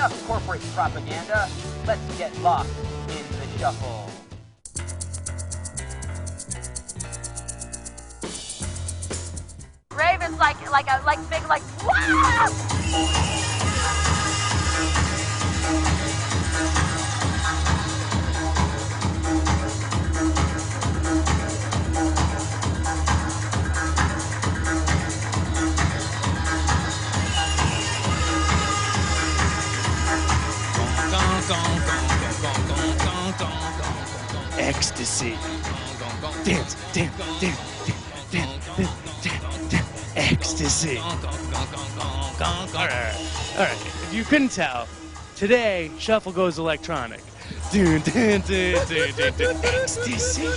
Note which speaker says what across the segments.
Speaker 1: enough corporate propaganda. Let's get lost in the shuffle.
Speaker 2: Rave is like big wow!
Speaker 3: Ecstasy. Dance, dance, dance, dance, dance, dance, dance, dance. Ecstasy. All right. If you couldn't tell, today Shuffle goes electronic. Ecstasy.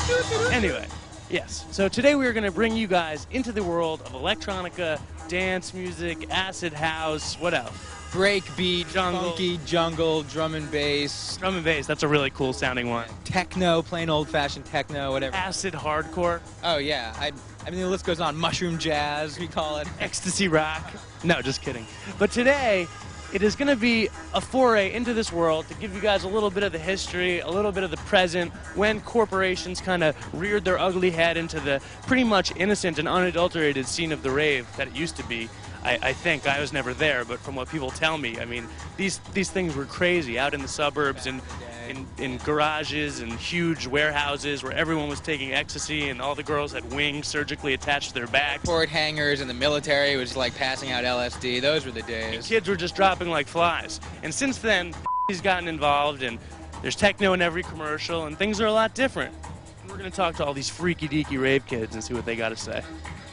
Speaker 3: Anyway, yes. So today we are going to bring you guys into the world of electronica, dance music, acid house. What else?
Speaker 4: Breakbeat,
Speaker 3: Jungle.
Speaker 4: funky jungle, drum and bass.
Speaker 3: Drum and bass. That's a really cool sounding one.
Speaker 4: Techno, plain old-fashioned techno, whatever.
Speaker 3: Acid hardcore.
Speaker 4: Oh yeah, I mean the list goes on. Mushroom jazz, we call it.
Speaker 3: Ecstasy rock. No, just kidding. But today, it is going to be a foray into this world to give you guys a little bit of the history, a little bit of the present, when corporations kind of reared their ugly head into the pretty much innocent and unadulterated scene of the rave that it used to be. I think I was never there, but from what people tell me, I mean, these things were crazy out in the suburbs and in garages and huge warehouses where everyone was taking ecstasy and all the girls had wings surgically attached to their backs.
Speaker 4: Port hangers in the military was like passing out LSD. Those were the days.
Speaker 3: And kids were just dropping like flies. And since then, he's gotten involved and there's techno in every commercial and things are a lot different. And we're going to talk to all these freaky deaky rave kids and see what they got to say.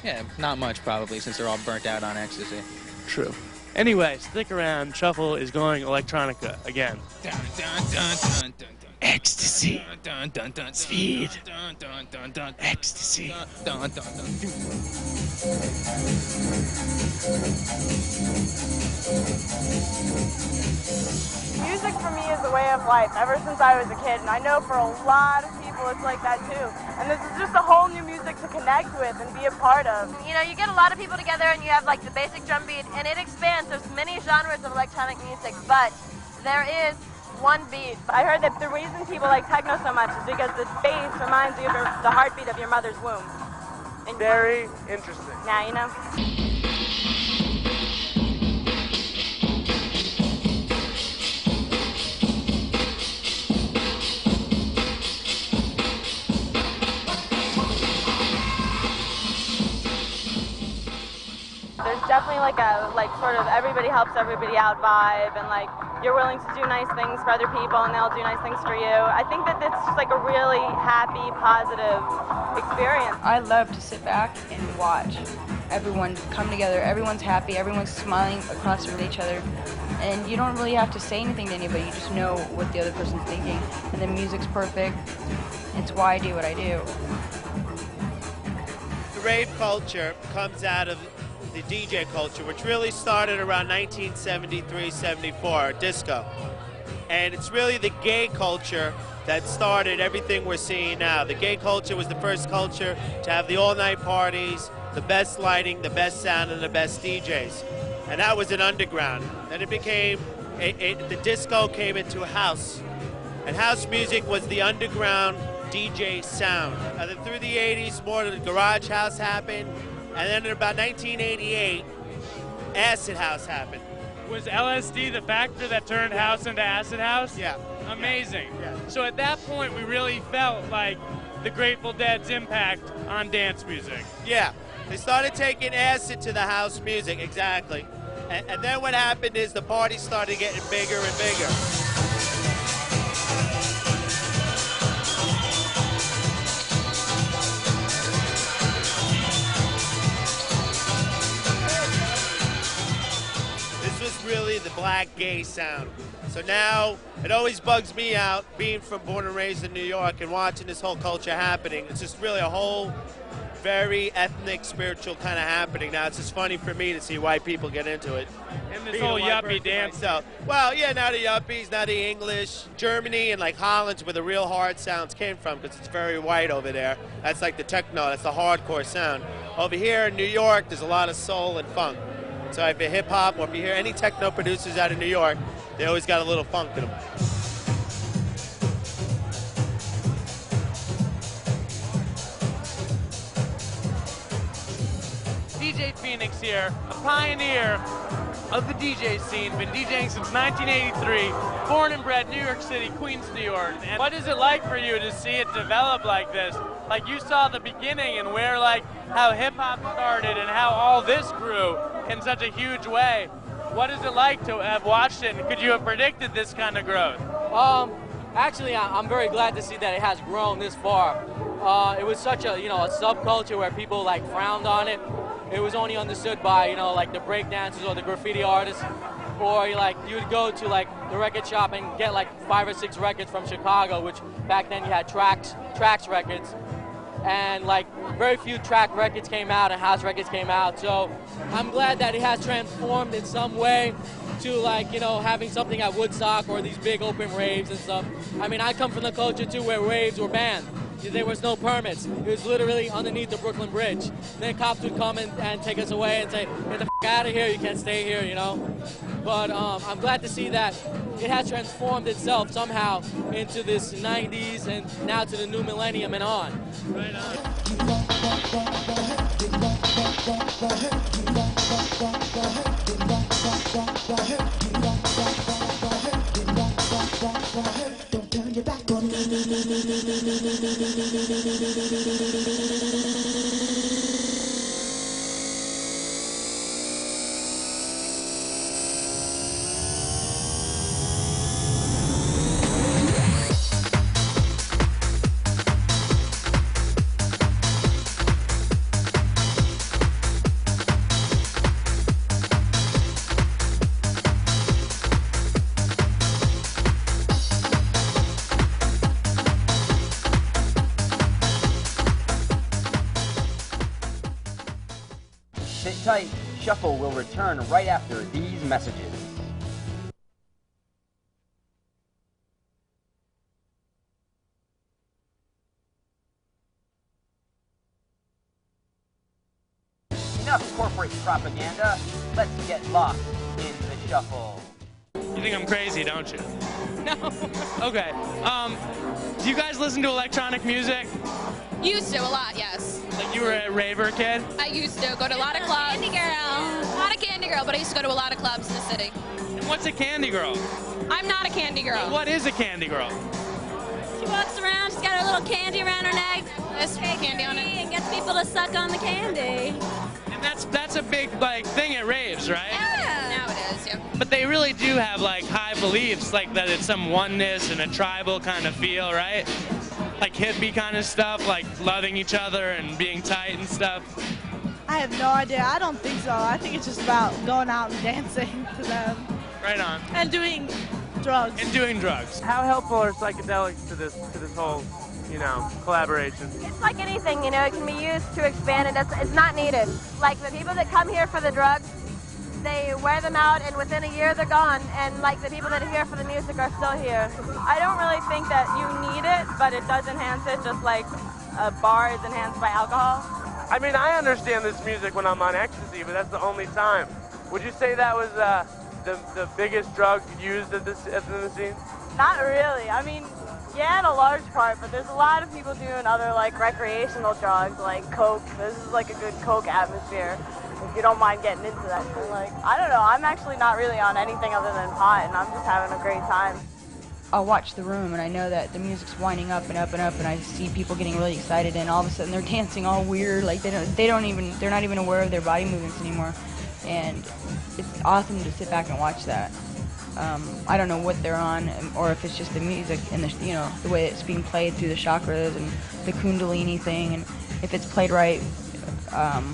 Speaker 4: Yeah, not much probably since they're all burnt out on ecstasy.
Speaker 3: True. Anyway, stick around. Shuffle is going electronica again. Ecstasy. Speed. Ecstasy.
Speaker 5: Music for me is a way of life ever since I was a kid, and I know for a lot of people it's like that too. And this is just a whole new music to connect with and be a part of.
Speaker 2: You know, you get a lot of people together and you have like the basic drum beat and it expands. There's many genres of electronic music, but there is one beat.
Speaker 5: I heard that the reason people like techno so much is because the bass reminds you of the heartbeat of your mother's womb. And
Speaker 3: Very interesting.
Speaker 5: now you know. There's definitely like a sort of everybody helps everybody out vibe, and like you're willing to do nice things for other people and they'll do nice things for you. I think that it's just like a really happy, positive experience.
Speaker 6: I love to sit back and watch everyone come together. Everyone's happy, everyone's smiling across from each other, and you don't really have to say anything to anybody. You just know what the other person's thinking, and the music's perfect. It's why I do what I do.
Speaker 7: The rave culture comes out of the DJ culture, which really started around 1973-74, disco. And it's really the gay culture that started everything we're seeing now. The gay culture was the first culture to have the all-night parties, the best lighting, the best sound, and the best DJs. And that was an underground. Then it became, the disco came into house. And house music was the underground DJ sound. And then through the 80s, more of the garage house happened. And then in about 1988, acid house happened.
Speaker 3: Was LSD the factor that turned house into acid house?
Speaker 7: Yeah.
Speaker 3: Amazing.
Speaker 7: Yeah.
Speaker 3: So at that point, we really felt like the Grateful Dead's impact on dance music.
Speaker 7: Yeah. They started taking acid to the house music, exactly. And then what happened is the party started getting bigger and bigger. Really the black gay sound. So now it always bugs me out being born and raised in New York and watching this whole culture happening. It's just really a whole very ethnic, spiritual kind of happening now. It's just funny for me to see white people get into it.
Speaker 3: And this whole yuppie dance.
Speaker 7: Well, yeah, now the yuppies, now the English. Germany and like Holland's where the real hard sounds came from because it's very white over there. That's like the techno, that's the hardcore sound. Over here in New York, there's a lot of soul and funk. So if you hip hop or if you hear any techno producers out of New York, they always got a little funk in them.
Speaker 3: DJ Phoenix here, a pioneer of the DJ scene, been DJing since 1983, born and bred New York City, Queens, New York. And what is it like for you to see it develop like this? Like you saw the beginning and where like how hip hop started and how all this grew in such a huge way. What is it like to have watched it, and could you have predicted this kind of growth?
Speaker 8: Actually, I'm very glad to see that it has grown this far. It was such a, a subculture where people like frowned on it. It was only understood by, like the break dancers or the graffiti artists. Or like you would go to like the record shop and get like 5 or 6 records from Chicago, which back then you had Trax records. And like very few track records came out and house records came out. So I'm glad that it has transformed in some way to like, having something at Woodstock or these big open raves and stuff. I mean, I come from the culture too where raves were banned. There was no permits. It was literally underneath the Brooklyn Bridge. Then cops would come and take us away and say, get the f*** out of here, you can't stay here, But I'm glad to see that it has transformed itself somehow into this 90s and now to the new millennium and on.
Speaker 3: Right on.
Speaker 9: Don't turn your back on me.
Speaker 1: Sit tight, Shuffle will return right after these messages. Enough corporate propaganda, let's get lost in the shuffle.
Speaker 3: You think I'm crazy, don't you?
Speaker 10: No.
Speaker 3: Okay. Do you guys listen to electronic music?
Speaker 10: Used to, a lot, yes.
Speaker 3: Like you were a raver kid?
Speaker 10: I used to go to a lot of clubs. Candy girl. Not a candy girl, but I used to go to a lot of clubs in the city.
Speaker 3: And what's a candy girl?
Speaker 10: I'm not a candy girl.
Speaker 3: What is a candy girl?
Speaker 10: She walks around, she's got her little candy around her neck. There's candy on it. And gets people to suck on the candy.
Speaker 3: And that's a big like thing at raves, right?
Speaker 10: Yeah. Now it is, yeah.
Speaker 3: But they really do have like high beliefs, like that it's some oneness and a tribal kind of feel, right? Like hippie kind of stuff, like loving each other and being tight and stuff.
Speaker 11: I have no idea. I don't think so. I think it's just about going out and dancing to them.
Speaker 3: Right on.
Speaker 11: And doing drugs.
Speaker 3: And doing drugs.
Speaker 12: How helpful are psychedelics to this whole, collaboration?
Speaker 2: It's like anything, it can be used to expand it. It's not needed. Like the people that come here for the drugs, they wear them out and within a year they're gone, and like the people that are here for the music are still here. I don't really think that you need it, but it does enhance it just like a bar is enhanced by alcohol.
Speaker 12: I mean, I understand this music when I'm on ecstasy, but that's the only time. Would you say that was the biggest drug used in the scene?
Speaker 5: Not really. I mean, yeah, in a large part, but there's a lot of people doing other like recreational drugs like coke. This is like a good coke atmosphere. If you don't mind getting into that. And, I don't know, I'm actually not really on anything other than pot, and I'm just having a great time.
Speaker 6: I'll watch the room and I know that the music's winding up and up and up, and I see people getting really excited, and all of a sudden they're dancing all weird, like they're not even aware of their body movements anymore, and it's awesome to sit back and watch that. I don't know what they're on, or if it's just the music and the way it's being played through the chakras and the Kundalini thing, and if it's played right.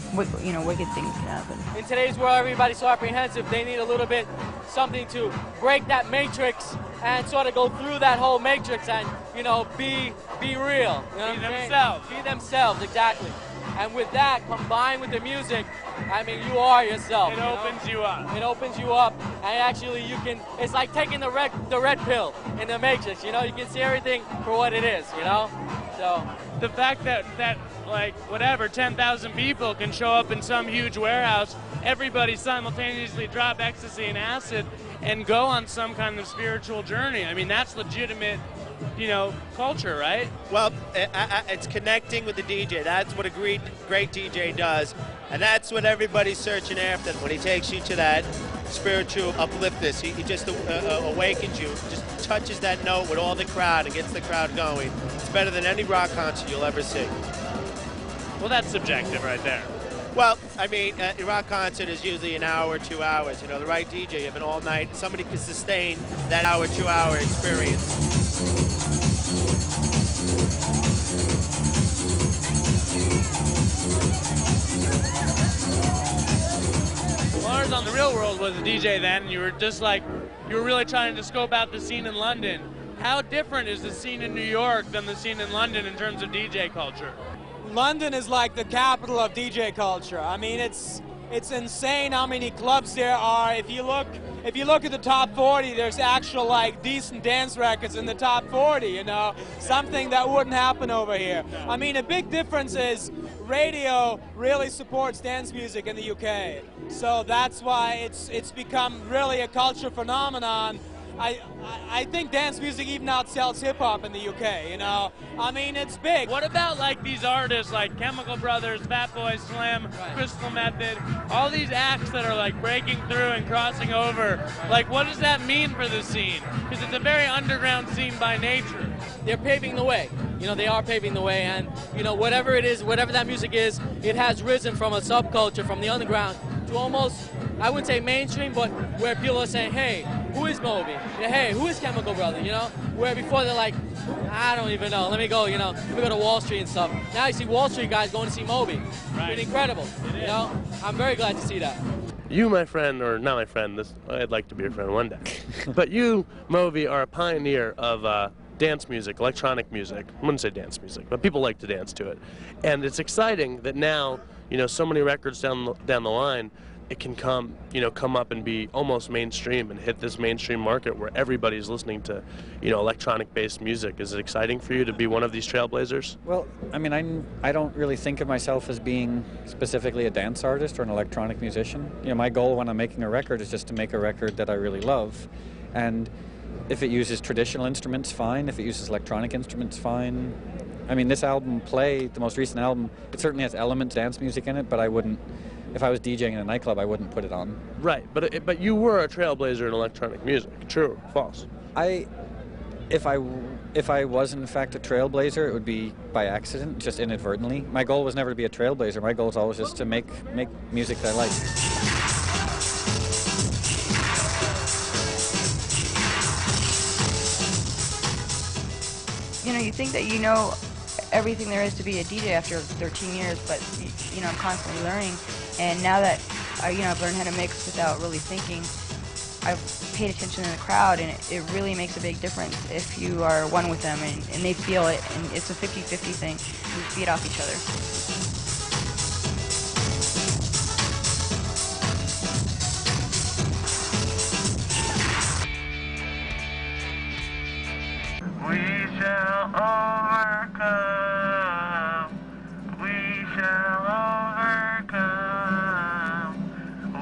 Speaker 6: Wicked things can happen.
Speaker 8: In today's world, everybody's so apprehensive. They need a little bit something to break that matrix and sort of go through that whole matrix and, be real.
Speaker 3: Be themselves.
Speaker 8: Be themselves, exactly. And with that, combined with the music, I mean, you are yourself.
Speaker 3: It opens you up.
Speaker 8: It opens you up, and actually it's like taking the red pill in the matrix, you can see everything for what it is, So
Speaker 3: the fact that like whatever 10,000 people can show up in some huge warehouse, everybody simultaneously drop ecstasy and acid and go on some kind of spiritual journey. I mean, that's legitimate, you know, culture, right?
Speaker 7: Well, it's connecting with the DJ. That's what a great DJ does. And that's what everybody's searching after. When he takes you to that spiritual upliftness, he just awakens you, just touches that note with all the crowd and gets the crowd going. It's better than any rock concert you'll ever see.
Speaker 3: Well, that's subjective right there.
Speaker 7: Well, I mean, a rock concert is usually an hour, 2 hours. You know, the right DJ, you have an all night, somebody can sustain that hour, 2 hour experience.
Speaker 3: Lars on the Real World was a DJ then, and you were just like, you were really trying to scope out the scene in London. How different is the scene in New York than the scene in London in terms of DJ culture?
Speaker 13: London is like the capital of DJ culture. I mean, it's insane how many clubs there are. If you look at the top 40, there's actual like decent dance records in the top 40, you know, something that wouldn't happen over here. I mean, a big difference is radio really supports dance music in the UK. So that's why it's become really a culture phenomenon. I think dance music even outsells hip-hop in the UK, you know? I mean, it's big.
Speaker 3: What about, like, these artists like Chemical Brothers, Fat Boy Slim, Crystal Method, all these acts that are, like, breaking through and crossing over? Like, what does that mean for the scene? Because it's a very underground scene by nature.
Speaker 8: They're paving the way. You know, they are paving the way, and, you know, whatever it is, whatever that music is, it has risen from a subculture, from the underground, to almost, I wouldn't say mainstream, but where people are saying, hey, who is MOBY? Yeah, hey, who is Chemical Brothers? You know, where before they're like, I don't even know. Let me go, you know, let me go to Wall Street and stuff. Now you see Wall Street guys going to see MOBY.
Speaker 3: Right.
Speaker 8: It's incredible. You know, I'm very glad to see that.
Speaker 14: You, my friend, or not my friend, I'd like to be your friend one day. But you, MOBY, are a pioneer of dance music, electronic music. I wouldn't say dance music, but people like to dance to it. And it's exciting that now, you know, so many records down the line, it can come up and be almost mainstream and hit this mainstream market where everybody's listening to, you know, electronic-based music. Is it exciting for you to be one of these trailblazers?
Speaker 15: Well, I mean, I don't really think of myself as being specifically a dance artist or an electronic musician. You know, my goal when I'm making a record is just to make a record that I really love. And if it uses traditional instruments, fine. If it uses electronic instruments, fine. I mean, this album, Play, the most recent album, it certainly has elements of dance music in it, but I wouldn't, if I was DJing in a nightclub, I wouldn't put it on.
Speaker 14: Right, but you were a trailblazer in electronic music. True or false?
Speaker 15: If I was in fact a trailblazer, it would be by accident, just inadvertently. My goal was never to be a trailblazer. My goal was always just to make music that I like.
Speaker 6: You know, you think that you know everything there is to be a DJ after 13 years, but you know, I'm constantly learning. And now that I've learned how to mix without really thinking, I've paid attention to the crowd, and it really makes a big difference if you are one with them and they feel it, and it's a 50-50 thing. We feed off each other.
Speaker 16: We shall overcome. We shall overcome.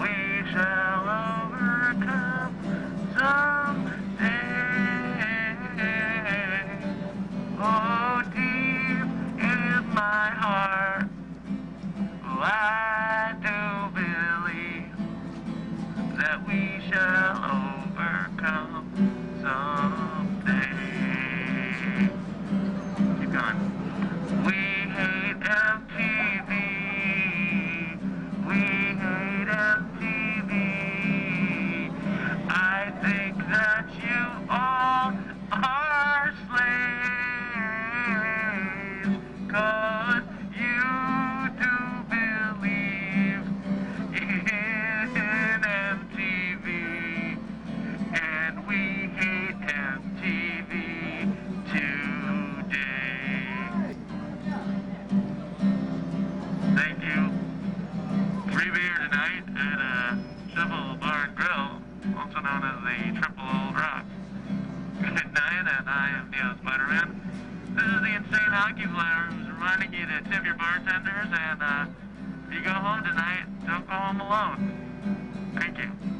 Speaker 16: We shall overcome someday. Oh, deep in my heart, I do believe that we shall overcome someday. Keep going. We hate MTV. We hate MTV. I think that you all are slaves, 'cause you do believe in MTV, and we hate MTV today. Thank you. Free beer tonight at Shovel Bar and Grill, also known as the Triple Old Rock. Good night, and I am Neo Spider-Man. This is the Insane Hockey Flyer who's reminding you to tip your bartenders, and if you go home tonight, don't go home alone. Thank you.